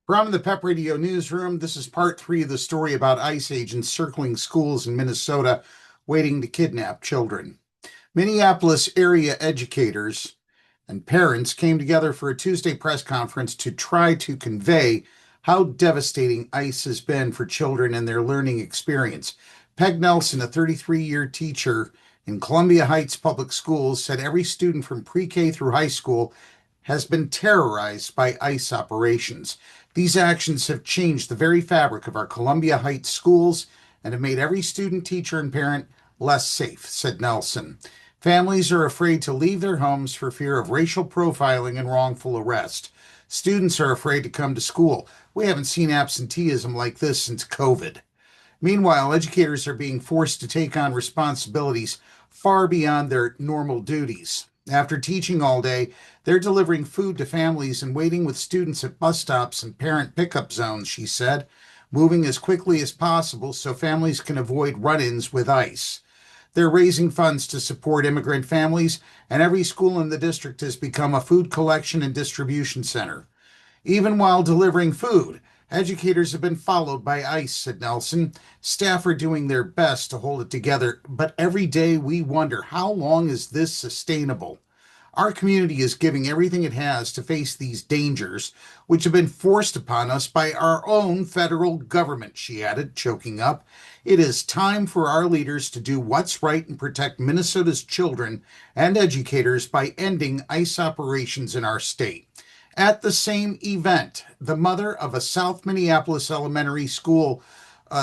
From the PEP Radio Newsroom, this is part 3 of the story about ICE agents circling schools in Minnesota waiting to kidnap children. Minneapolis-area educators and parents came together for a Tuesday press conference to try to convey how devastating ICE has been for children and their learning experience. Peg Nelson, a 33-year teacher in Columbia Heights Public Schools, said every student from pre-K through high school has been terrorized by ICE operations. These actions have changed the very fabric of our Columbia Heights schools and have made every student, teacher, and parent less safe, said Nelson. Families are afraid to leave their homes for fear of racial profiling and wrongful arrest. Students are afraid to come to school. We haven't seen absenteeism like this since COVID. Meanwhile, educators are being forced to take on responsibilities far beyond their normal duties. After teaching all day, they're delivering food to families and waiting with students at bus stops and parent pickup zones, she said, moving as quickly as possible so families can avoid run-ins with ICE. They're raising funds to support immigrant families, and every school in the district has become a food collection and distribution center. Even while delivering food, educators have been followed by ICE, said Nelson. Staff are doing their best to hold it together, but every day we wonder, how long is this sustainable? Our community is giving everything it has to face these dangers, which have been forced upon us by our own federal government, she added, choking up. It is time for our leaders to do what's right and protect Minnesota's children and educators by ending ICE operations in our state. At the same event, the mother of a South Minneapolis elementary school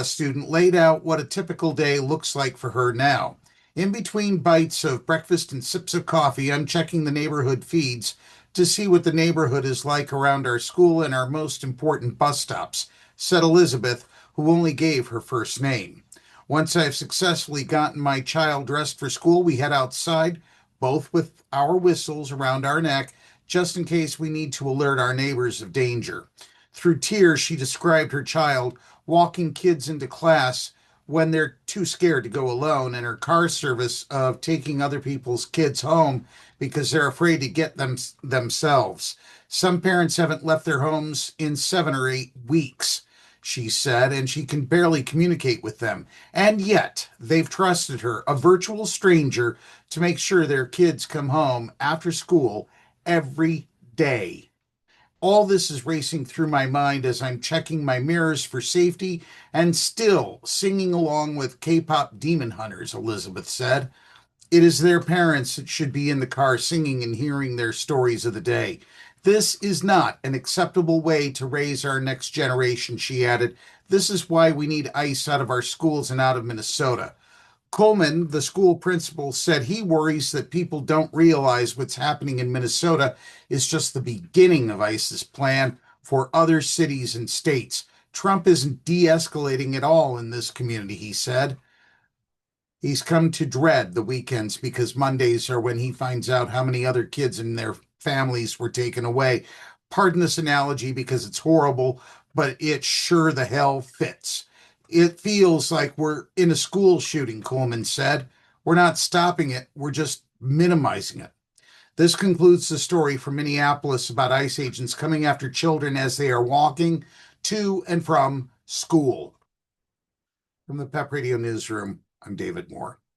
student laid out what a typical day looks like for her now. In between bites of breakfast and sips of coffee, I'm checking the neighborhood feeds to see what the neighborhood is like around our school and our most important bus stops, said Elizabeth, who only gave her first name. Once I've successfully gotten my child dressed for school, we head outside, both with our whistles around our neck, just in case we need to alert our neighbors of danger. Through tears, she described her child walking kids into class when they're too scared to go alone, and her car service of taking other people's kids home because they're afraid to get them themselves. Some parents haven't left their homes in 7 or 8 weeks, she said, and she can barely communicate with them. And yet, they've trusted her, a virtual stranger, to make sure their kids come home after school every day. All this is racing through my mind as I'm checking my mirrors for safety and still singing along with K-pop demon hunters, Elizabeth said. It is their parents that should be in the car singing and hearing their stories of the day. This is not an acceptable way to raise our next generation, she added. This is why we need ICE out of our schools and out of Minnesota. Coleman, the school principal, said he worries that people don't realize what's happening in Minnesota is just the beginning of ICE's plan for other cities and states. Trump isn't de-escalating at all in this community, he said. He's come to dread the weekends because Mondays are when he finds out how many other kids and their families were taken away. Pardon this analogy because it's horrible, but it sure the hell fits. It feels like we're in a school shooting, Coleman said. We're not stopping it. We're just minimizing it. This concludes the story from Minneapolis about ICE agents coming after children as they are walking to and from school. From the PEP Radio Newsroom, I'm David Moore.